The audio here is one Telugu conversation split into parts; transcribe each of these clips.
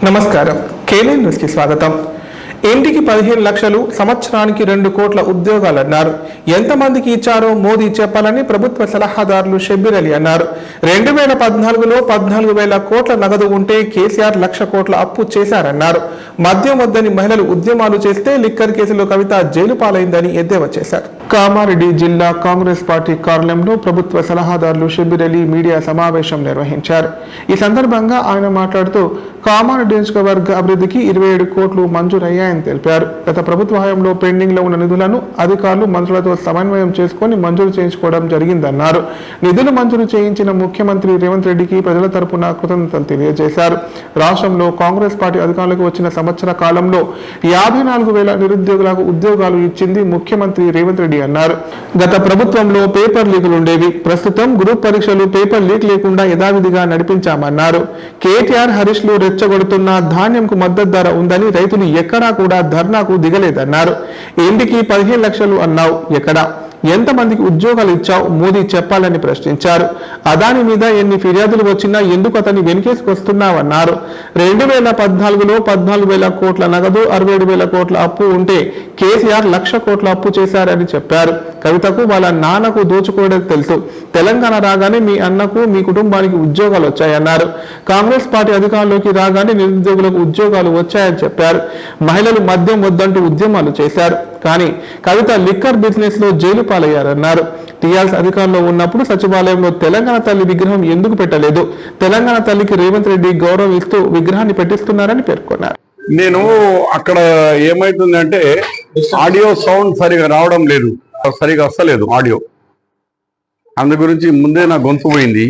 నమస్కారం. కేఎల్ఎన్ న్యూస్ కి స్వాగతం. ఇంటికి 15 లక్షలు, సంవత్సరానికి 2 కోట్ల ఉద్యోగాలన్నారు. ఎంతమందికి ఇచ్చారో మోదీ చెప్పాలని ప్రభుత్వ సలహాదారులు షబ్బీర్ అలీ అన్నారు. 2014లో 14,000 కోట్ల నగదు ఉంటే కేసీఆర్ 1,00,000 కోట్ల అప్పు చేశారన్నారు. మద్యం వద్దని మహిళలు ఉద్యమాలు చేస్తే లిక్కర్ కేసులో కవిత జైలు పాలైందని ఎద్దేవా చేశారు. కామారెడ్డి జిల్లా కాంగ్రెస్ పార్టీ కార్యాలయంలో ప్రభుత్వ సలహాదారులు షబ్బీర్ అలీ మీడియా సమావేశం నిర్వహించారు. ఈ సందర్భంగా ఆయన మాట్లాడుతూ కామారెడ్డి నియోజకవర్గ అభివృద్ధికి 27 కోట్లు మంజూరయ్యాయని తెలిపారు. గత ప్రభుత్వ హయాంలో పెండింగ్ లో ఉన్న నిధులను అధికారులు మంత్రులతో సమన్వయం చేసుకుని మంజూరు చేయించుకోవడం జరిగిందన్నారు. నిధులు మంజూరు చేయించిన ముఖ్యమంత్రి రేవంత్ రెడ్డికి ప్రజల తరపున కృతజ్ఞతలు తెలియజేశారు. రాష్ట్రంలో కాంగ్రెస్ పార్టీ అధికారులకు వచ్చిన సంవత్సర కాలంలో 54,000 నిరుద్యోగులకు ఉద్యోగాలు ఇచ్చింది ముఖ్యమంత్రి రేవంత్ రెడ్డి అన్నారు. గత ప్రభుత్వంలో పేపర్ లీకులు ఉండేవి. ప్రస్తుతం గ్రూప్ పరీక్షలు పేపర్ లీక్ లేకుండా యథావిధిగా నడిపించామన్నారు. కేటీఆర్ హరీష్ లు రెచ్చగొడుతున్న ధాన్యంకు మద్దతు ధర ఉందని రైతులు ఎక్కడా కూడా ధర్నాకు దిగలేదన్నారు. ఇంటికి 15 లక్షలు అన్నావు, ఎక్కడా? ఎంతమందికి ఉద్యోగాలు ఇచ్చావు మోదీ చెప్పాలని ప్రశ్నించారు. అదాని మీద ఎన్ని ఫిర్యాదులు వచ్చినా ఎందుకు అతన్ని వెనుకేసుకొస్తున్నావన్నారు. 2014లో 14,000 కోట్ల నగదు, 67,000 కోట్ల అప్పు ఉంటే కేసీఆర్ 1,00,000 కోట్ల అప్పు చేశారని చెప్పారు. కవితకు వాళ్ళ నాన్నకు దోచుకోవడం తెలుసు. తెలంగాణ రాగానే మీ అన్నకు, మీ కుటుంబానికి ఉద్యోగాలు వచ్చాయన్నారు. కాంగ్రెస్ పార్టీ అధికారంలోకి రాగానే నిరుద్యోగులకు ఉద్యోగాలు వచ్చాయని చెప్పారు. మహిళలు మద్యం వద్దంటూ ఉద్యమాలు చేశారు. కానీ కవిత లిక్కర్ బిజినెస్ లో జైలు పాలయ్యారన్నారు. టీఆర్ఎస్ అధికారంలో ఉన్నప్పుడు సచివాలయంలో తెలంగాణ తల్లి విగ్రహం ఎందుకు పెట్టలేదు? తెలంగాణ తల్లికి రేవంత్ రెడ్డి గౌరవం ఇస్తూ విగ్రహాన్ని పెట్టిస్తున్నారని పేర్కొన్నారు. నేను అక్కడ ఏమైతుందంటే ఆడియో సౌండ్ సరిగా రావడం లేదు, సరిగా వస్తలేదు ఆడియో. అందు గురించి ముందే నా గొంతు పోయింది.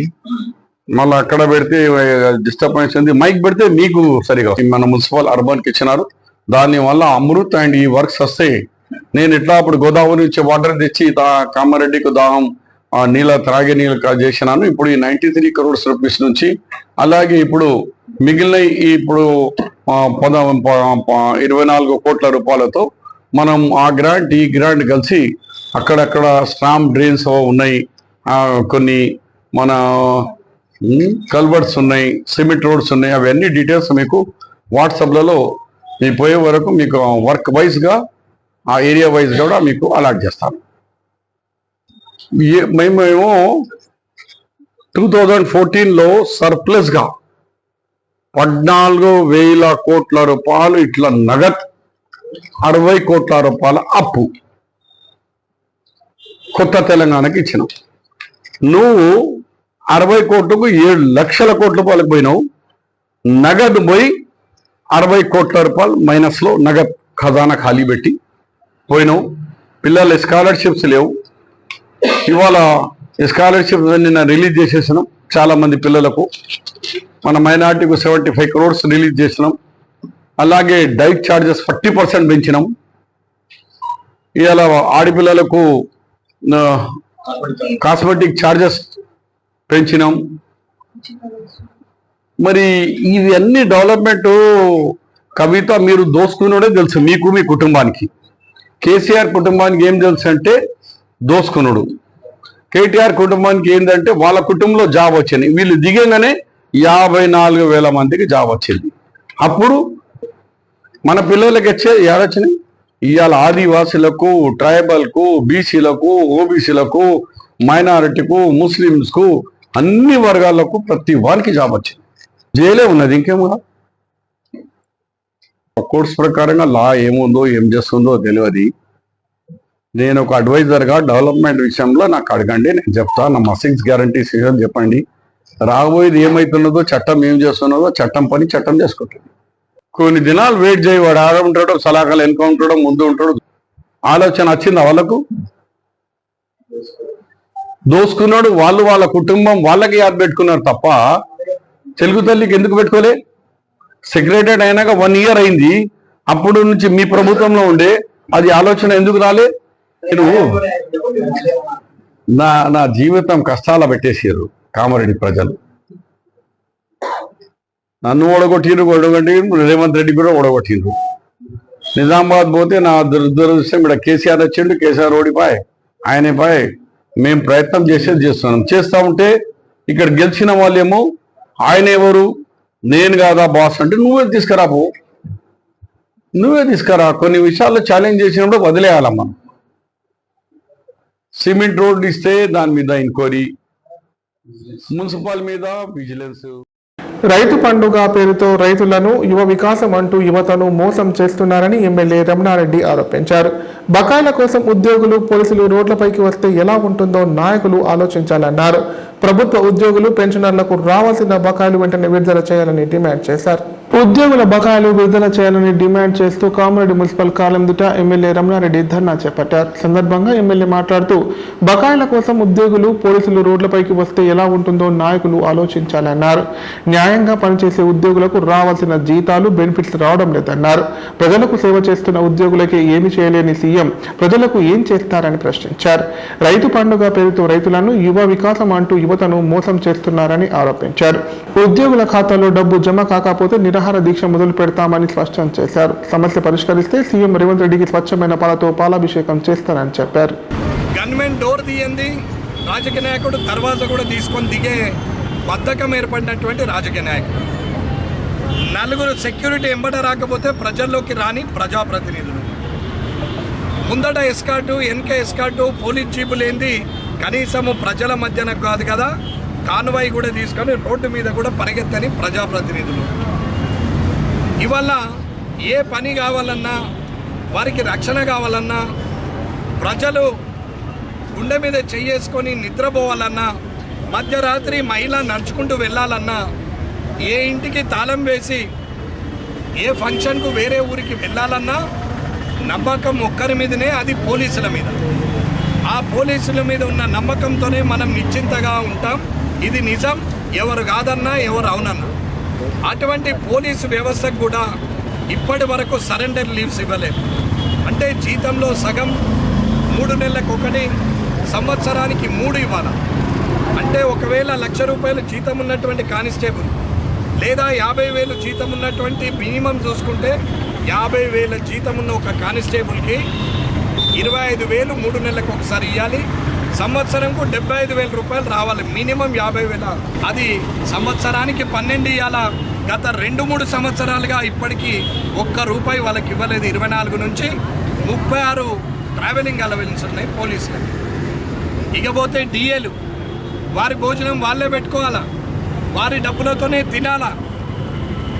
మళ్ళీ అక్కడ పెడితే డిస్టర్బెన్స్ ఉంది. మైక్ పెడితే మీకు సరిగా మన మున్సిపల్ అర్బన్కి ఇచ్చినారు. దాని వల్ల అమృత్ అండ్ ఈ వర్క్స్ వస్తాయి. నేను ఇట్లా అప్పుడు గోదావరి నుంచి వాటర్ తెచ్చి కామారెడ్డికి దాహం నీళ్ళ త్రాగే నీళ్ళు చేసినాను. ఇప్పుడు ఈ 93 crores రూపీస్ నుంచి, అలాగే ఇప్పుడు మిగిలిన ఇప్పుడు 24 కోట్ల రూపాయలతో మనం ఆ గ్రాంట్ ఈ గ్రాంట్ కలిసి అక్కడక్కడ స్టాంప్ డ్రైన్స్ ఉన్నాయి, కొన్ని మన కల్వర్ట్స్ ఉన్నాయి, సిమెంట్ రోడ్స్ ఉన్నాయి. అవన్నీ డీటెయిల్స్ మీకు వాట్సాప్లలో మీ పోయే వరకు మీకు వర్క్ వైజ్గా ఆ ఏరియా వైజ్ కూడా మీకు అలాట్ చేస్తాను. మేమేమో 2014లో సర్ప్లస్గా 14,000 కోట్ల రూపాయలు ఇట్లా నగద్, 60 కోట్ల రూపాయల అప్పు కొత్త తెలంగాణకి ఇచ్చినావు. నువ్వు 60 కోట్లకు 7 లక్షల కోట్ల రూపాయలకు పోయినావు. నగదు పోయి 60 కోట్ల రూపాయలు మైనస్లో నగద్ ఖజానా ఖాళీ పెట్టి పోయినావు. పిల్లల స్కాలర్షిప్స్ లేవు. ఇవాళ స్కాలర్షిప్స్ నిన్న రిలీజ్ చేసేసినాం చాలా మంది పిల్లలకు. మన మైనార్టీకు 75 crores రిలీజ్ చేసినాం. అలాగే డైట్ ఛార్జెస్ 40% పెంచినాం. ఇవాళ ఆడపిల్లలకు కాస్మెటిక్ ఛార్జెస్ పెంచినాం. మరి ఇవి అన్ని డెవలప్మెంట్ కవిత మీరు దోసుకున్నాడే తెలుసు మీకు, మీ కుటుంబానికి. కేసీఆర్ కుటుంబానికి ఏం తెలుసు అంటే దోసుకున్నాడు. కేటీఆర్ కుటుంబానికి ఏంటంటే వాళ్ళ కుటుంబంలో జాబ్ వచ్చింది. వీళ్ళు దిగంగానే 54,000 మందికి జాబ్ వచ్చింది. అప్పుడు మన పిల్లలకి వచ్చే ఏడొచ్చినాయి. ఇవాళ ఆదివాసులకు, ట్రైబల్కు, బీసీలకు, ఓబీసీలకు, మైనారిటీకు, ముస్లిమ్స్కు, అన్ని వర్గాలకు ప్రతి వారికి జాబ్ వచ్చింది. జైలే ఉన్నది, ఇంకేమో. కోర్స్ ప్రకారంగా లా ఏముందో ఏం చేస్తుందో తెలియదు. నేను ఒక అడ్వైజర్గా డెవలప్మెంట్ విషయంలో నాకు అడగండి, నేను చెప్తాను. నా మసిక్స్ గ్యారంటీస్ చెప్పండి. రాబోయేది ఏమవుతున్నదో, చట్టం ఏం చేస్తున్నదో, చట్టం పని చట్టం చేసుకుంటుంది. కొన్ని దినాలు వెయిట్ చేయి. వాడు ఆడ ఉంటాడో, సలాకాలు వెనుక ఉంటాడో, ముందు ఉంటాడో. ఆలోచన వచ్చిందా వాళ్ళకు? దోసుకున్నాడు. వాళ్ళు వాళ్ళ కుటుంబం వాళ్ళకి యాద పెట్టుకున్నారు తప్ప తెలుగు తల్లికి ఎందుకు పెట్టుకోలే? సెక్రటరీ అయినాక 1 year అయింది. అప్పుడు నుంచి మీ ప్రభుత్వంలో ఉండే అది ఆలోచన ఎందుకు రాలే? నేను నా జీవితం కష్టాల పెట్టేసారు కామారెడ్డి ప్రజలు. నన్ను ఓడగొట్టిరు, రేవంత్ రెడ్డి కూడా ఓడగొట్టిరు. నిజామాబాద్ పోతే నా దురదృష్టం ఇక్కడ కేసీఆర్ వచ్చిండు. కేసీఆర్ ఓడిపాయ్, ఆయనే పాయ్. మేము ప్రయత్నం చేస్తున్నాం. చేస్తూ ఉంటే ఇక్కడ గెలిచిన వాళ్ళేమో ఆయన ఎవరు, నేను కాదా బాస్ అంటే నువ్వే తీసుకురా పో, నువ్వే తీసుకురా. కొన్ని విషయాల్లో ఛాలెంజ్ చేసినప్పుడు వదిలేయాలి మనం. సిమెంట్ రోడ్డు ఇస్తే దాని మీద ఎంక్వైరీ, మున్సిపల్ మీద విజిలెన్స్. రైతు పండుగ పేరుతో రైతులను యువ వికాసం అంటూ యువతను మోసం చేస్తున్నారని ఎమ్మెల్యే రమణారెడ్డి ఆరోపించారు. బకాయిల కోసం ఉద్యోగులు, పోలీసులు రోడ్లపైకి వస్తే ఎలా ఉంటుందో నాయకులు ఆలోచించాలన్నారు. ప్రభుత్వ ఉద్యోగులు, పెన్షనర్లకు రావాల్సిన బకాయిలు వెంటనే విడుదల చేయాలని డిమాండ్ చేశారు. ఉద్యోగుల బకాయిలు విడుదల చేయాలని డిమాండ్ చేస్తూ కామారెడ్డి మున్సిపల్ కార్యాలయం ఎదుట ఎమ్మెల్యే రమణారెడ్డి ధర్నా చేపట్టారు. సందర్భంగా ఎమ్మెల్యే మాట్లాడుతూ బకాయిల కోసం ఉద్యోగులు, పోలీసులు రోడ్లపైకి వస్తే ఎలా ఉంటుందో నాయకులు ఆలోచించాలన్నారు. న్యాయంగా పనిచేసే ఉద్యోగులకు రావాల్సిన జీతాలు, బెనిఫిట్స్ రావడం లేదన్నారు. ప్రజలకు సేవ చేస్తున్న ఉద్యోగులకి ఏమి చేయలేని సీఎం ప్రజలకు ఏం చేస్తారని ప్రశ్నించారు. రైతు పండుగ పేరుతో రైతులను యువ వికాసం అంటూ యువతను మోసం చేస్తున్నారని ఆరోపించారు. ఉద్యోగుల ఖాతాలో డబ్బు జమ కాకపోతే నిరాహార దీక్ష మొదలు పెడతామని స్పష్టం చేశారు. సమస్య పరిష్కరిస్తే సీఎం రేవంత్ రెడ్డికి స్వచ్ఛమైన పాలతో పాలాభిషేకం చేస్తారని చెప్పారు. గవర్నమెంట్ డోర్ తీయండి, రాజకీయ నాయకుడు దర్వాజా కూడా తీసుకొని దిగే బద్ధకం ఏర్పడినటువంటి రాజకీయ నాయకుడు. నలుగురు సెక్యూరిటీ ఎంబట రాకపోతే ప్రజల్లోకి రాని ప్రజాప్రతినిధులు. ముందట ఎస్కార్టు, వెనక ఎస్కార్టు, పోలీస్ జీపులు ఏంది, కనీసము ప్రజల మధ్యన కాదు కదా, కాన్వాయ్ కూడా తీసుకొని రోడ్డు మీద కూడా పరిగెత్తని ప్రజాప్రతినిధులు. ఇవాళ ఏ పని కావాలన్నా, వారికి రక్షణ కావాలన్నా, ప్రజలు గుండె మీద చెయ్యేసుకొని నిద్రపోవాలన్నా, మధ్యరాత్రి మహిళ నడుచుకుంటూ వెళ్ళాలన్నా, ఏ ఇంటికి తాళం వేసి ఏ ఫంక్షన్కు వేరే ఊరికి వెళ్ళాలన్నా నమ్మకం ఒక్కరి మీదనే, అది పోలీసుల మీద. ఆ పోలీసుల మీద ఉన్న నమ్మకంతోనే మనం నిశ్చింతగా ఉంటాం. ఇది నిజం, ఎవరు కాదన్నా ఎవరు అవునన్నా. అటువంటి పోలీసు వ్యవస్థకు కూడా ఇప్పటి వరకు సరెండర్ లీవ్స్ ఇవ్వలేదు. అంటే జీతంలో సగం 3 నెలలకు 1, సంవత్సరానికి 3 ఇవ్వాలి. అంటే ఒకవేళ ₹1,00,000 జీతం ఉన్నటువంటి కానిస్టేబుల్ లేదా 50,000 జీతం ఉన్నటువంటి మినిమం చూసుకుంటే 50,000 జీతం ఉన్న ఒక కానిస్టేబుల్కి 25,000 3 నెలలకు ఒకసారి ఇవ్వాలి. సంవత్సరంకు ₹75,000 రావాలి, మినిమం 50,000. అది సంవత్సరానికి 12 ఇవ్వాలా. గత 2-3 సంవత్సరాలుగా ఇప్పటికీ ₹1 వాళ్ళకి ఇవ్వలేదు. 24 నుంచి 36 ట్రావెలింగ్ అలవెన్స్ ఉన్నాయి పోలీసులకు. ఇకపోతే డిఏలు, వారి భోజనం వాళ్ళే పెట్టుకోవాలా, వారి డబ్బులతోనే తినాలా,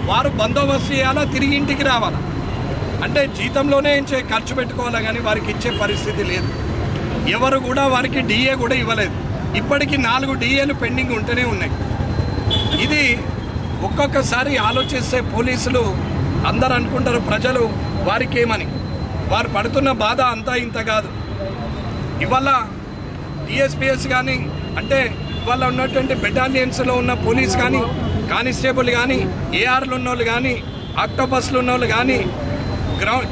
వారు బందోబస్తు చేయాలా, తిరిగి ఇంటికి రావాలా. అంటే జీతంలోనే ఖర్చు పెట్టుకోవాలా, కానీ వారికి ఇచ్చే పరిస్థితి లేదు. ఎవరు కూడా వారికి డిఏ కూడా ఇవ్వలేదు. ఇప్పటికీ 4 డిఏలు పెండింగ్ ఉంటూనే ఉన్నాయి. ఇది ఒక్కొక్కసారి ఆలోచిస్తే పోలీసులు అందరు అనుకుంటారు ప్రజలు వారికి ఏమని. వారు పడుతున్న బాధ అంతా ఇంత కాదు. ఇవాళ డిఎస్పిఎస్ కానీ, అంటే ఇవాళ ఉన్నటువంటి బెటాలియన్స్లో ఉన్న పోలీస్ కానీ, కానిస్టేబుల్ కానీ, ఏఆర్లు ఉన్నోళ్ళు కానీ, ఆక్టోపస్లు ఉన్నోళ్ళు కానీ,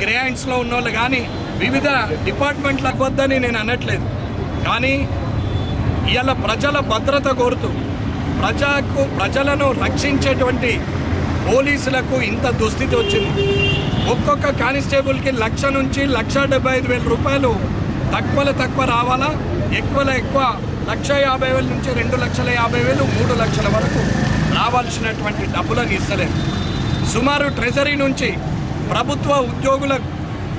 గ్రేహైండ్స్లో ఉన్నోళ్ళు కానీ, వివిధ డిపార్ట్మెంట్లకు వద్దని నేను అనట్లేదు. కానీ ఇవాళ ప్రజల భద్రత కోరుతూ ప్రజలను రక్షించేటువంటి పోలీసులకు ఇంత దుస్థితి వచ్చింది. ఒక్కొక్క కానిస్టేబుల్కి 1,00,000 నుంచి ₹1,75,000 తక్కువ రావాలా, ఎక్కువలో ఎక్కువ 1,50,000 నుంచి 2,50,000, 3 లక్షల వరకు రావాల్సినటువంటి డబ్బులను ఇస్తలేదు. సుమారు ట్రెజరీ నుంచి ప్రభుత్వ ఉద్యోగుల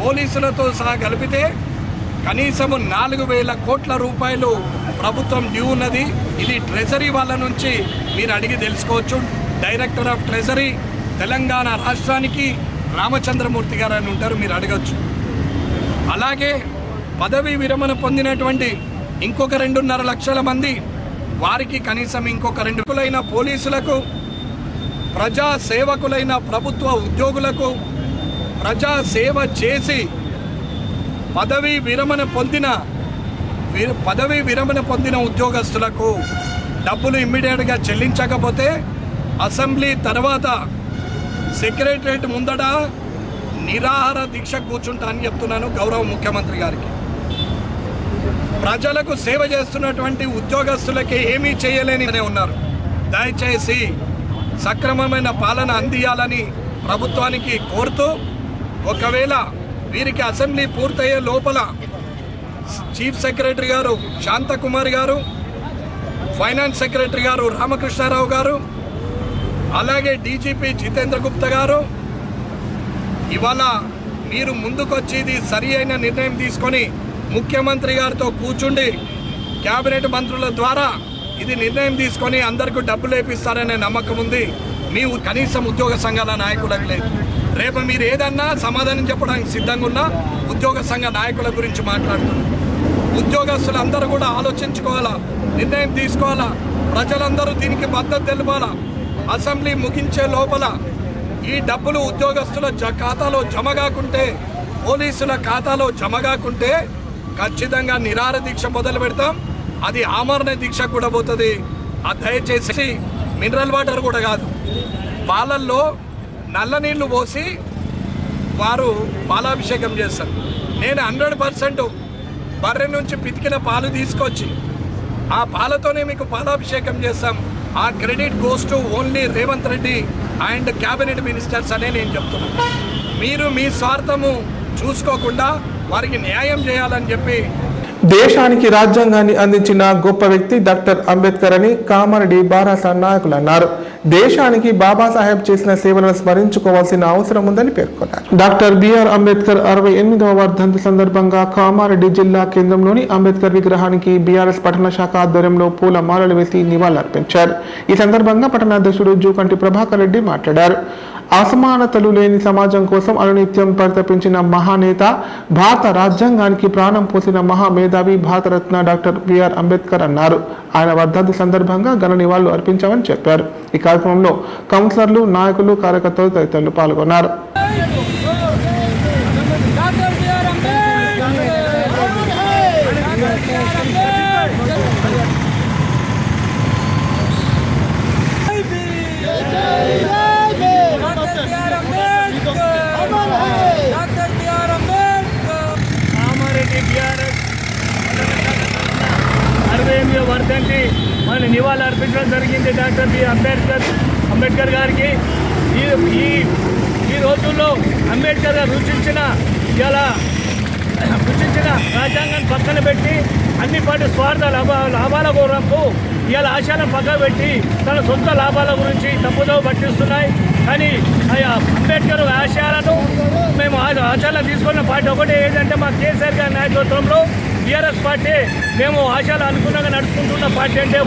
పోలీసులతో సహా కలిపితే కనీసం 4,000 కోట్ల రూపాయలు ప్రభుత్వం డ్యూ ఉన్నది. ఇది ట్రెజరీ వాళ్ళ నుంచి మీరు అడిగి తెలుసుకోవచ్చు. డైరెక్టర్ ఆఫ్ ట్రెజరీ తెలంగాణ రాష్ట్రానికి రామచంద్రమూర్తి గారు అని ఉంటారు, మీరు అడగచ్చు. అలాగే పదవీ విరమణ పొందినటువంటి ఇంకొక 2.5 లక్షల మంది, వారికి కనీసం ఇంకొక 2 పోలీసులకు, ప్రజా సేవకులైన ప్రభుత్వ ఉద్యోగులకు, ప్రజా సేవ చేసి పదవీ విరమణ పొందిన ఉద్యోగస్తులకు డబ్బులు ఇమ్మీడియట్గా చెల్లించకపోతే అసెంబ్లీ తర్వాత సెక్రటరేట్ ముందట నిరాహార దీక్ష కూర్చుంటా అని చెప్తున్నాను గౌరవ ముఖ్యమంత్రి గారికి. ప్రజలకు సేవ చేస్తున్నటువంటి ఉద్యోగస్తులకి ఏమీ చేయలేని ఉన్నారు. దయచేసి సక్రమమైన పాలన అందియాలని ప్రభుత్వానికి కోరుతూ, ఒకవేళ వీరికి అసెంబ్లీ పూర్తయ్యే లోపల చీఫ్ సెక్రటరీ గారు శాంతకుమారి గారు, ఫైనాన్స్ సెక్రటరీ గారు రామకృష్ణారావు గారు, అలాగే డీజీపీ జితేంద్ర గుప్తా గారు, ఇవాళ మీరు ముందుకొచ్చి ఇది సరి అయిన నిర్ణయం తీసుకొని ముఖ్యమంత్రి గారితో కూర్చుండి క్యాబినెట్ మంత్రుల ద్వారా ఇది నిర్ణయం తీసుకొని అందరికీ డబ్బులు వేపిస్తారనే నమ్మకం ఉంది. మీ కనీసం ఉద్యోగ సంఘాల నాయకులకు లేదు. రేపు మీరు ఏదన్నా సమాధానం చెప్పడానికి సిద్ధంగా ఉన్న ఉద్యోగ సంఘ నాయకుల గురించి మాట్లాడుతున్నారు. ఉద్యోగస్తులు అందరూ కూడా ఆలోచించుకోవాలా, నిర్ణయం తీసుకోవాలా, ప్రజలందరూ దీనికి మద్దతు తెలపాలా. అసెంబ్లీ ముగించే లోపల ఈ డబ్బులు ఉద్యోగస్తుల ఖాతాలో జమ కాకుంటే, పోలీసుల ఖాతాలో జమ కాకుంటే ఖచ్చితంగా నిరాహార దీక్ష మొదలు పెడతాం. అది ఆమరణ దీక్ష కూడా పోతుంది. దయచేసి మినరల్ వాటర్ కూడా కాదు, పాలల్లో నల్ల నీళ్లు పోసి వారు పాలాభిషేకం చేస్తారు. నేను 100% బర్రె నుంచి పితికిన పాలు తీసుకొచ్చి ఆ పాలతోనే మీకు పాలాభిషేకం చేస్తాం. ఆ credit goes to only Revanth Reddy and cabinet ministers అనే నేను చెప్తున్నాను. మీరు మీ స్వార్థము చూసుకోకుండా వారికి న్యాయం చేయాలని చెప్పి. దేశానికి రాజ్యాంగాన్ని అందించిన గొప్ప వ్యక్తి డాక్టర్ అంబేద్కర్ అని కామారెడ్డి బారాస నాయకులు అన్నారు. దేశానికి బాబాసాహెబ్ చేసిన సేవలను స్మరించుకోవాల్సిన అవసరం ఉందని పేర్కొన్నారు. డాక్టర్ బిఆర్ అంబేద్కర్ 68వ వర్ధంతి సందర్భంగా కామారెడ్డి జిల్లా కేంద్రంలోని అంబేద్కర్ విగ్రహానికి బీఆర్ఎస్ పట్టణ శాఖ ఆధ్వర్యంలో పూల మాలలు వేసి నివాళులర్పించారు. ఈ సందర్భంగా పట్టణాధ్యక్షుడు జూకంటి ప్రభాకర్ రెడ్డి మాట్లాడారు. అసమానతలు లేని సమాజం కోసం అనునిత్యం పరితపించిన మహానేత, భారత రాజ్యాంగానికి ప్రాణం పోసిన మహామేధావి భారతరత్న డాక్టర్ బిఆర్ అంబేద్కర్ అన్నారు. ఆయన వర్ధంతి సందర్భంగా ఘన నివాళులు అర్పించామని చెప్పారు. ఈ కార్యక్రమంలో కౌన్సిలర్లు, నాయకులు, కార్యకర్తలు తదితరులు పాల్గొన్నారు. వర్ధంతి మన నివాళులు అర్పించడం జరిగింది డాక్టర్ బి అంబేద్కర్ గారికి. ఈ రోజుల్లో అంబేద్కర్ గారు రుచించిన రాజ్యాంగాన్ని పక్కన పెట్టి అన్ని పార్టీ స్వార్థ లాభాల కొరకు ఇవాళ ఆశయాలను పక్కన పెట్టి తన సొంత లాభాల గురించి తప్పుదోవ పట్టిస్తున్నాయి. కానీ అంబేద్కర్ ఆశయాలను మేము ఆశయాలను తీసుకున్న పార్టీ ఒకటే ఏంటంటే మా కేసీఆర్ గారి నాయకత్వంలో బీఆర్ఎస్ పార్టీ మేము ఆశయాలు అనుగుణంగా నడుచుకుంటున్న పార్టీ అంటే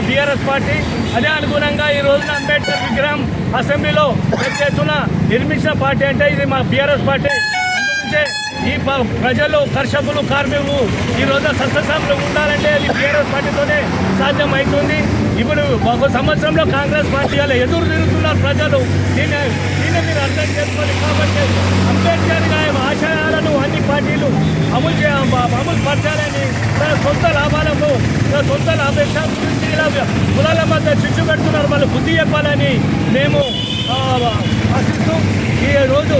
బీఆర్ఎస్ పార్టీ. అదే అనుగుణంగా ఈ రోజున అంబేద్కర్ విగ్రహం అసెంబ్లీలో పెద్ద ఎత్తున నిర్మించిన పార్టీ అంటే ఇది మా బీఆర్ఎస్ పార్టీ. అందుకే ఈ ప్రజలు, కర్షకులు, కార్మికులు ఈ రోజున సస్యశ్యామలు ఉండాలంటే అది బీఆర్ఎస్ పార్టీతోనే సాధ్యమవుతుంది. ఇప్పుడు ఒక సంవత్సరంలో కాంగ్రెస్ పార్టీ అలా ఎదురు తిరుగుతున్నారు ప్రజలు. దీన్ని మీరు అర్థం చేసుకోవాలి. కాబట్టి అంబేద్కర్ గారి ఆశయాలను అన్ని పార్టీలు అమలు పరచాలని, తన సొంత లాభాలకు, తన సొంత లాభేక్షాల గురించి ఇలా కులాల మధ్య చిచ్చు పెడుతున్నారు. వాళ్ళు బుద్ధి చెప్పాలని మేము ఆశిస్తూ ఈ రోజు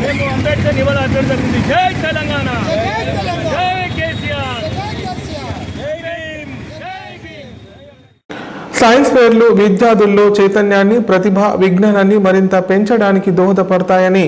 మేము అంబేద్కర్ నివాళులు అర్పించడం జరిగింది. జై తెలంగాణ, జై కేసీఆర్, జై భీమ్, జై భీమ్. సైన్స్ ఫెయిర్లు విద్యార్థుల్లో చైతన్యాన్ని, ప్రతిభ, విజ్ఞానాన్ని మరింత పెంచడానికి దోహదపడతాయని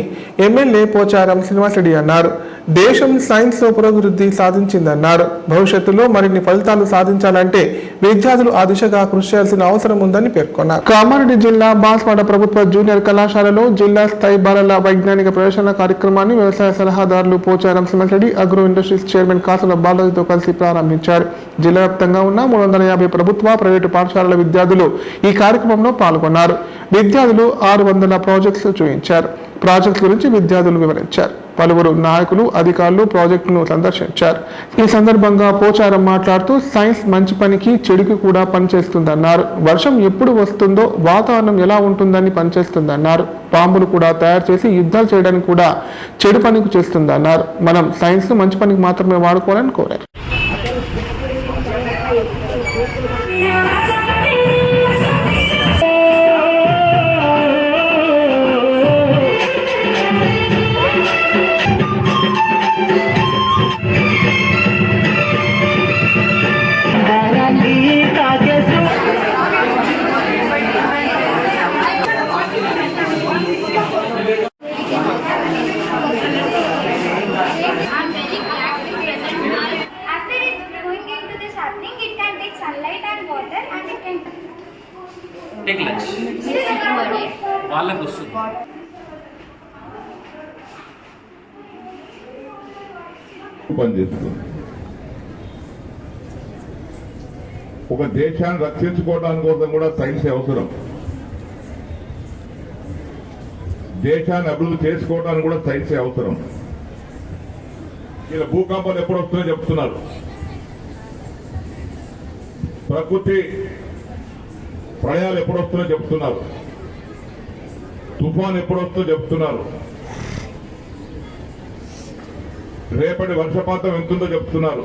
ఎమ్మెల్యే పోచారం శ్రీనివాసరెడ్డి అన్నారు. దేశం సైన్స్లో పురోభివృద్ధి సాధించిందన్నారు. భవిష్యత్తులో మరిన్ని ఫలితాలు సాధించాలంటే విద్యార్థులు ఆ దిశగా కృషి చేయాల్సిన అవసరం ఉందని పేర్కొన్నారు. కామారెడ్డి జిల్లా బాన్స్వాడ ప్రభుత్వ జూనియర్ కళాశాలలో జిల్లా స్థాయి బాలల వైజ్ఞానిక ప్రదర్శన కార్యక్రమాన్ని వ్యవసాయ సలహాదారులు Pocharam Srinivasareddy, agro industries chairman Kasula బాలాజీతో కలిసి ప్రారంభించారు. జిల్లా వ్యాప్తంగా ఉన్న 350 ప్రభుత్వ, ప్రైవేటు పాఠశాలల విద్యార్థులు ఈ కార్యక్రమంలో పాల్గొన్నారు. విద్యార్థులు 600 ప్రాజెక్టులు చూపించారు. ప్రాజెక్టు గురించి విద్యార్థులు వివరించారు. పలువురు నాయకులు, అధికారులు ప్రాజెక్టును సందర్శించారు. ఈ సందర్భంగా పోచారం మాట్లాడుతూ సైన్స్ మంచి పనికి, చెడుకి కూడా పనిచేస్తుందన్నారు. వర్షం ఎప్పుడు వస్తుందో, వాతావరణం ఎలా ఉంటుందని పనిచేస్తుందన్నారు. పాంబులు కూడా తయారు చేసి యుద్ధాలు చేయడానికి కూడా చెడు పనికి చేస్తుందన్నారు. మనం సైన్స్ ను మంచి పనికి మాత్రమే వాడుకోవాలని కోరారు. After going into this happening, it can take sunlight and water and వాళ్ళకి వస్తుంది. పనిచేస్తుంది. ఒక దేశాన్ని రక్షించుకోవడానికి కోసం కూడా సైన్స్ అవసరం. దేశాన్ని అభివృద్ధి చేసుకోవడానికి కూడా సైన్స్ అవసరం. ఇలా భూకంపాలు ఎప్పుడు వస్తున్నాయో చెప్తున్నారు. ప్రకృతి ప్రళయాలు ఎప్పుడు వస్తున్నాయో చెప్తున్నారు. తుఫాన్ ఎప్పుడు వస్తుందో చెప్తున్నారు. రేపటి వర్షపాతం ఎంతుందో చెప్తున్నారు.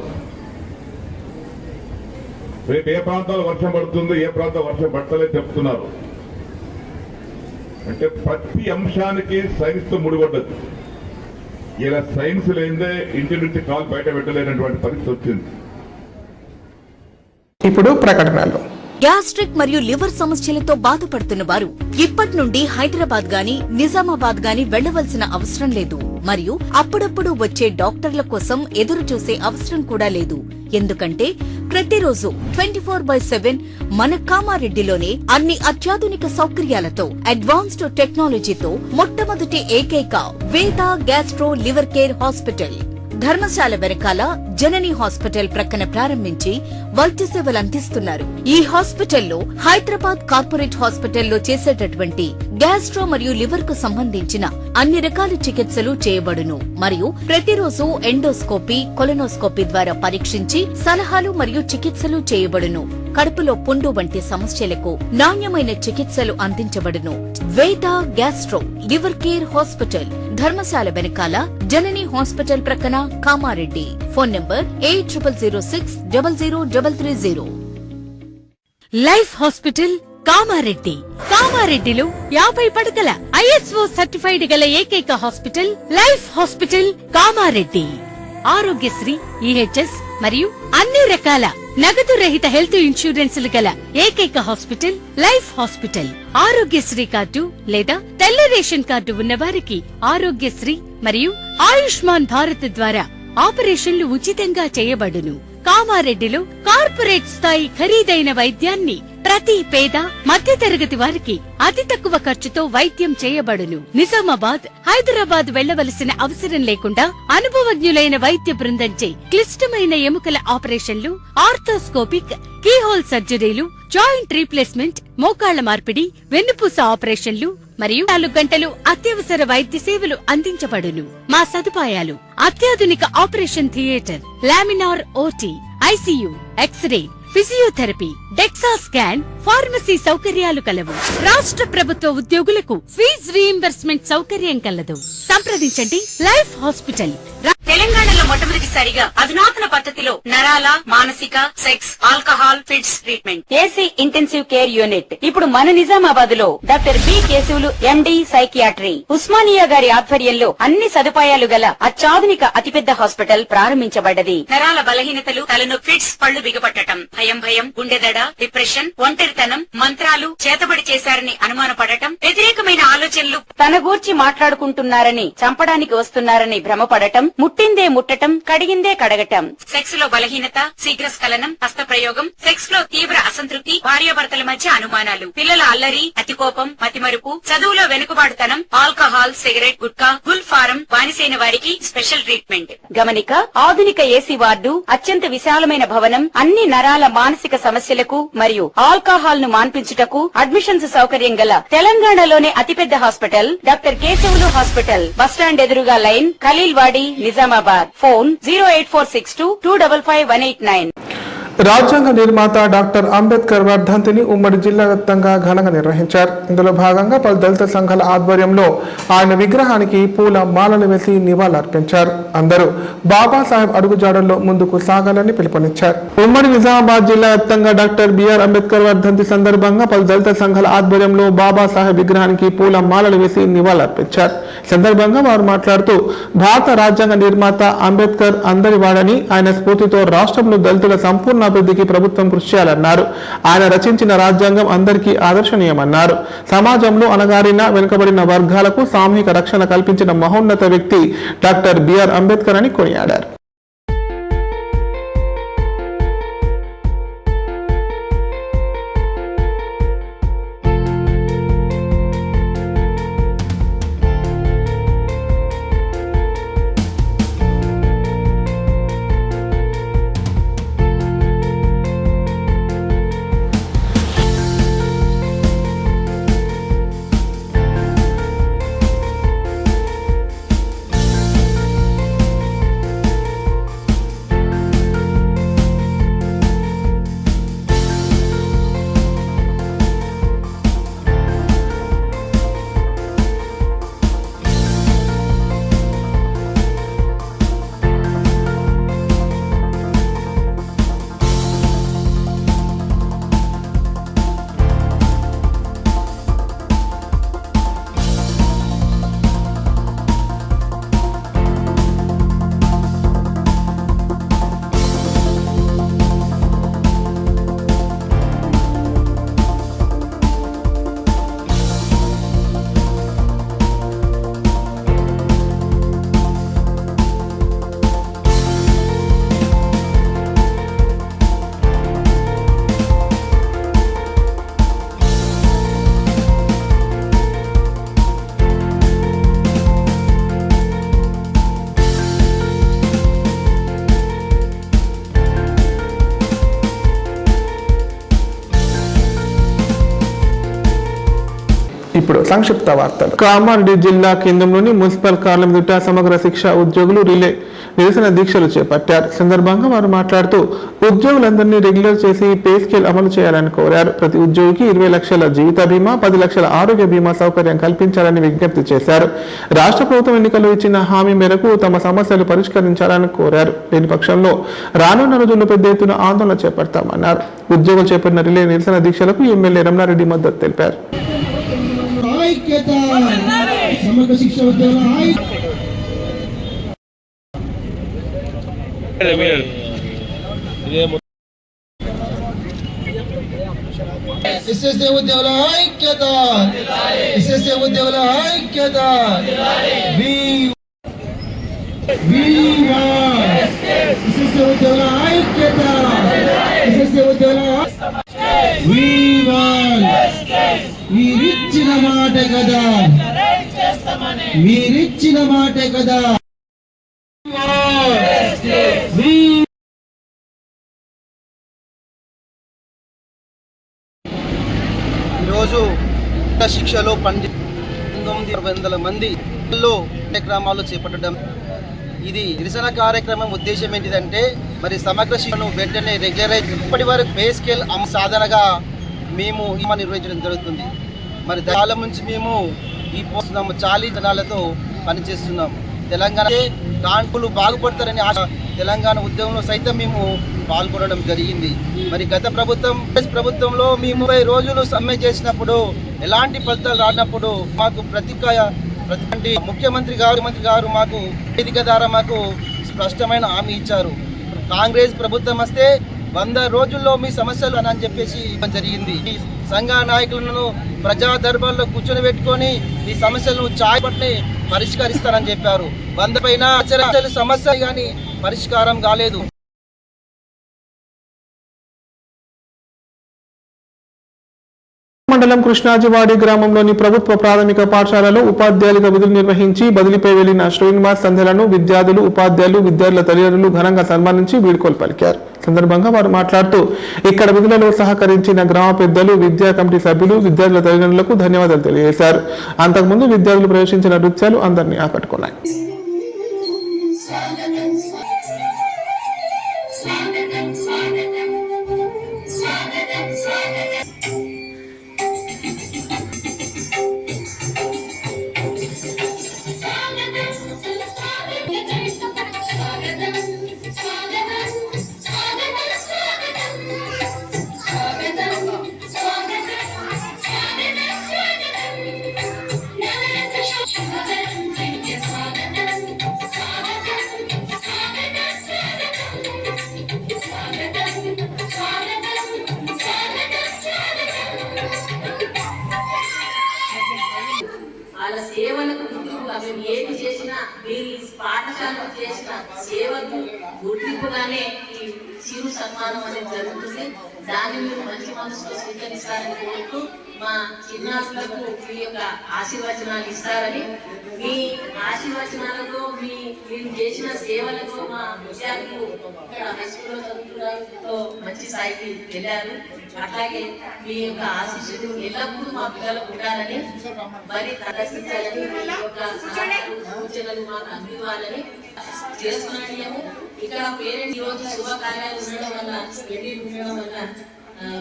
రేపు ఏ ప్రాంతాల్లో వర్షం పడుతుందో ఏ ప్రాంతం వర్షం పడతలేదు చెప్తున్నారు. అంటే ప్రతి అంశానికి సైన్స్ తో ముడిపడ్డది. ఇలా సైన్స్ లేదే ఇంటి నుంచి కాలు బయట పెట్టలేనటువంటి పరిస్థితి వచ్చింది. ఇప్పుడు ప్రకటనలు. గ్యాస్ట్రిక్ మరియు లివర్ సమస్యలతో బాధపడుతున్న వారు ఇప్పటి నుండి హైదరాబాద్ గాని నిజామాబాద్ గాని వెళ్లవలసిన అవసరం లేదు. మరియు అప్పుడప్పుడు వచ్చే డాక్టర్ల కోసం ఎదురు చూసే అవసరం కూడా లేదు. ఎందుకంటే ప్రతిరోజు 24/7 మన కామారెడ్డిలోనే అన్ని అత్యాధునిక సౌకర్యాలతో అడ్వాన్స్డ్ టెక్నాలజీతో మొట్టమొదటి ఏకైక వేద gastro liver care hospital Dharamshala వెనకాల జనని హాస్పిటల్ ప్రక్కన ప్రారంభించి వైద్య సేవలు అందిస్తున్నారు. ఈ హాస్పిటల్లో హైదరాబాద్ కార్పొరేట్ హాస్పిటల్లో చేసేటటువంటి గ్యాస్ట్రో మరియు లివర్ కు సంబంధించిన అన్ని రకాల చికిత్సలు చేయబడును. మరియు ప్రతిరోజు ఎండోస్కోపీ, కొలనోస్కోపీ ద్వారా పరీక్షించి సలహాలు మరియు చికిత్సలు చేయబడును. కడుపులో పుండు వంటి సమస్యలకు నాణ్యమైన చికిత్సలు అందించబడును. వేద gastro liver care hospital Dharamshala వెనకాల జనని హాస్పిటల్ ప్రక్కన Kamareddy. Phone number 8006000330. Life hospital Kamareddy. కామారెడ్డిలో 50 పడకల ISO సర్టిఫైడ్ గల ఏకైక hospital life hospital Kamareddy. Aarogyasri, EHS మరియు అన్ని రకాల నగదు రహిత హెల్త్ ఇన్సూరెన్సులు గల ఏకైక hospital life hospital. Aarogyasri card లేదా తెల్ల రేషన్ కార్డు ఉన్నవారికి ఆరోగ్యశ్రీ మరియు ఆయుష్మాన్ భారత్ ద్వారా ఆపరేషన్లు ఉచితంగా చేయబడును. కామారెడ్డిలో కార్పొరేట్ స్థాయి ఖరీదైన వైద్యాన్ని ప్రతి పేద మధ్యతరగతి వారికి అతి తక్కువ ఖర్చుతో వైద్యం చేయబడును. నిజామాబాద్, హైదరాబాద్ వెళ్లవలసిన అవసరం లేకుండా అనుభవజ్ఞులైన వైద్య బృందంచే క్లిష్టమైన ఎముకల ఆపరేషన్లు, ఆర్థోస్కోపిక్, కీహోల్ సర్జరీలు, జాయింట్ రీప్లేస్మెంట్, మోకాళ్ల మార్పిడి, వెన్నుపూస ఆపరేషన్లు మరియు 4 గంటలు అత్యవసర వైద్య సేవలు అందించబడును. మా సదుపాయాలు: అత్యాధునిక operation theatre, laminar OT, ICU, X ray, physiotherapy, dexa scan, pharmacy సౌకర్యాలు కలవు. రాష్ట్ర ప్రభుత్వ ఉద్యోగులకు ఫీజు రీయింబర్స్మెంట్ సౌకర్యం కలదు. సంప్రదించండి లైఫ్ హాస్పిటల్. తెలంగాణలో మొట్టమొదటిసారిగా అధునాతన పద్ధతిలో నరాల, మానసిక, sex, alcohol, fits treatment, AC intensive care unit ఇప్పుడు మన నిజామాబాద్ లో doctor B Keshavulu MD psychiatry, Osmania గారి ఆధ్వర్యంలో అన్ని సదుపాయాలు గల అత్యాధునిక అతిపెద్ద హాస్పిటల్ ప్రారంభించబడ్డది. నరాల బలహీనతలు, తలనొప్పి, ఫిట్స్, పళ్లు బిగపట్టడం, భయం, గుండెదడ, డిప్రెషన్, ఒంటరితనం, మంత్రాలు చేతబడి చేశారని అనుమానపడటం, వ్యతిరేకమైన ఆలోచనలు, తన గూర్చి మాట్లాడుకుంటున్నారని, చంపడానికి వస్తున్నారని భ్రమపడటం, ముట్టిందే ముట్టటం, కడిగిందే కడగటం, సెక్స్ లో బలహీనత, శీఘ్రస్ఖలనం, హస్తప్రయోగం, సెక్స్ లో తీవ్ర అసంతృప్తి, భార్యాభర్తల మధ్య అనుమానాలు, పిల్లల అల్లరి, అతికోపం, మతిమరుపు, చదువులో వెనుకబాటుతనం, alcohol, cigarette, gutka, Gul form బానిసైన వారికి స్పెషల్ ట్రీట్మెంట్. గమనిక: ఆధునిక ఏసీ వార్డు, అత్యంత విశాలమైన భవనం, అన్ని నరాల మానసిక సమస్యలకు మరియు ఆల్కహాల్ ను మాన్పించుటకు అడ్మిషన్స్ సౌకర్యం గల తెలంగాణలోనే అతిపెద్ద hospital doctor Keshavulu hospital. Bus stand ఎదురుగా లైన్, ఖలీల్వాడి, నిజామాబాద్. ఫోన్ 08462255189. రాజ్యాంగ నిర్మాత డాక్టర్ అంబేద్కర్ వర్ధంతిని ఉమ్మడి జిల్లా వ్యాప్తంగా ఘనంగా నిర్వహించారు. ఇందులో భాగంగా పలు దళిత సంఘాల ఆధ్వర్యంలో ఆయన విగ్రహానికి పూల మాలలు వేసి నివాళులర్పించారు. అందరూ బాబాసాహెబ్ అడుగుజాడల్లో ముందుకు సాగాలని పిలుపునిచ్చారు. ఉమ్మడి నిజామాబాద్ జిల్లా వ్యాప్తంగా డాక్టర్ బిఆర్ అంబేద్కర్ వర్ధంతి సందర్భంగా పలు దళిత సంఘాల ఆధ్వర్యంలో బాబాసాహెబ్ విగ్రహానికి పూల మాలలు వేసి నివాళులర్పించారు. సందర్భంగా వారు మాట్లాడుతూ భారత రాజ్యాంగ నిర్మాత అంబేద్కర్ అందరి వాడని, ఆయన స్ఫూర్తితో రాష్ట్రంలో దళితుల సంపూర్ణ అభివృద్ధికి ప్రభుత్వం కృషి చేయాలన్నారు. ఆయన రచించిన రాజ్యాంగం అందరికీ ఆదర్శనీయమన్నారు. సమాజంలో అణగారిన, వెనుకబడిన వర్గాలకు సామూహిక రక్షణ కల్పించిన మహోన్నత వ్యక్తి డాక్టర్ బిఆర్ అంబేద్కర్ అని కొనియాడారు. ఇప్పుడు సంక్షిప్త వార్తలు. కామారెడ్డి జిల్లా కేంద్రంలోని మున్సిపల్ కార్యాలయం ఎదుట సమగ్ర శిక్ష ఉద్యోగులు రిలే నిరసన దీక్షలు చేపట్టారు. సందర్భంగా వారు మాట్లాడుతూ ఉద్యోగులందరినీ రెగ్యులర్ చేసి పే స్కేల్ అమలు చేయాలని కోరారు. ప్రతి ఉద్యోగికి 20 లక్షల జీవిత బీమా, 10 లక్షల ఆరోగ్య బీమా సౌకర్యం కల్పించాలని విజ్ఞప్తి చేశారు. రాష్ట్ర ప్రభుత్వం ఎన్నికల్లో ఇచ్చిన హామీ మేరకు తమ సమస్యలు పరిష్కరించాలని కోరారు. లేని పక్షంలో రానున్న రోజుల్లో పెద్ద ఎత్తున ఆందోళన చేపడతామన్నారు. ఉద్యోగులు చేపట్టిన రిలే నిరసన దీక్షలకు ఎమ్మెల్యే రమణారెడ్డి మద్దతు తెలిపారు. ఎస్ఎస్ఏ ఉద్యోగుల ఐక్యత, ఎస్ఎస్ఏ ఉద్యోగుల ఐక్యత. ఎస్ఎస్ఏ ఉద్యోగుల ఐక్యత, ఎస్ఎస్ఏ ఉద్యోగుల మీరిచ్చిన మాట కదా, మీరిచ్చిన మాట కదా. ఈరోజు శిక్షలో 1900 మంది కార్యక్రమాలు చేపట్టడం. ఇది నిరసన కార్యక్రమం ఉద్దేశం ఏంటిదంటే మరి సమగ్ర శిక్షను వెంటనే రెగ్యులరైజ్ ఇప్పటి వరకు పే స్కేల్ సాధనగా మేము నిర్వహించడం జరుగుతుంది. మరి కాలం నుంచి మేము ఈ పోస్తున్నాము 40 జనాలతో పనిచేస్తున్నాము. తెలంగాణ కాన్పులు బాగుపడతారని ఆశ తెలంగాణ ఉద్యమంలో సైతం మేము పాల్గొనడం జరిగింది. మరి గత ప్రభుత్వంలో మేము 30 రోజులు సమ్మె చేసినప్పుడు ఎలాంటి ఫలితాలు రానప్పుడు మాకు ప్రతి ముఖ్యమంత్రి గారు మాకు వేదిక ద్వారా మాకు స్పష్టమైన హామీ ఇచ్చారు. కాంగ్రెస్ ప్రభుత్వం వస్తే 100 రోజుల్లో మీ సమస్యలు అని చెప్పేసి జరిగింది. ఈ సంఘ నాయకులను ప్రజా దర్బార్లో కూర్చొని పెట్టుకొని ఈ సమస్యలను చాయపట్ని పరిష్కరిస్తారని చెప్పారు. 100 పైన సమస్య కానీ పరిష్కారం కాలేదు. మండలం కృష్ణాజివాడి గ్రామంలోని ప్రభుత్వ ప్రాథమిక పాఠశాలలో ఉపాధ్యాయులుగా విధులు నిర్వహించి బదిలీపై వెళ్లిన శ్రీనివాస్ సంధ్యలను విద్యార్థులు, ఉపాధ్యాయులు, విద్యార్థుల తల్లిదండ్రులు ఘనంగా సన్మానించి వీడ్కోలు పలికారు. సందర్భంగా వారు మాట్లాడుతూ ఇక్కడ విధులలో సహకరించిన గ్రామ పెద్దలు, విద్యా కమిటీ సభ్యులు, విద్యార్థుల తల్లిదండ్రులకు ధన్యవాదాలు తెలియజేశారు. అంతకుముందు విద్యార్థులు ప్రవేశించిన నృత్యాలు అందరినీ ఆకట్టుకున్నాయి. వాళ్ళ సేవలకు గుర్తింపుగా మేము ఏది చేసినా మీరు పాఠశాలకు చేసిన సేవకు గుర్తింపుగానే ఈ చిరు సన్మానం అనేది జరుగుతుంది. దాన్ని మీరు మంచి మనసులో స్వీకరిస్తారని కోరుతూ మా చిన్నారులకు మీ యొక్క ఆశీర్వచనాలు ఇస్తారని, మీ ఆశీర్వచనాలతో మీరు చేసిన సేవలతో మా విద్యార్థులు ఇక్కడ హై స్కూల్లో చదువుతున్నారు మంచి స్థాయికి వెళ్ళారు. అట్లాగే మీ యొక్క ఆశీస్సులు ఎల్లప్పుడూ మా పిల్లలకు ఉండాలని, మరి ప్రదర్శించాలని, మీ యొక్క సూచనలు మాకు అందివ్వాలని చేస్తున్నాము. ఇక్కడ పేరెంట్స్ ఈ రోజు శుభకార్యాలు ఉండడం వల్ల పెళ్లి ఉండడం వల్ల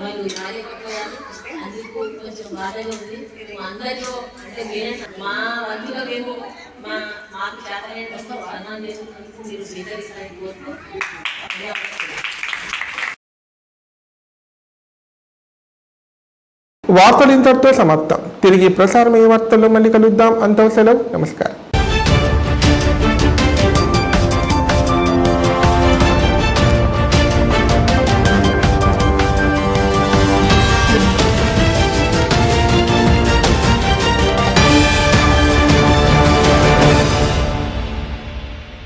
వాళ్ళు రాలేకపోయారు. అందుకు కొంచెం బాధగా ఉంది. మా అందరిలో అంటే పేరెంట్స్ మా వంతుగా మేము మాకు చేతనైన సన్మానం చేస్తున్నందుకు మీరు స్వీకరిస్తారని కోరుతూ వార్తలు ఇంతటితో సమాప్తం. తిరిగి ప్రసారమయ్యే వార్తల్లో మళ్ళీ కలుద్దాం. అంతవరకు సెలవు. నమస్కారం.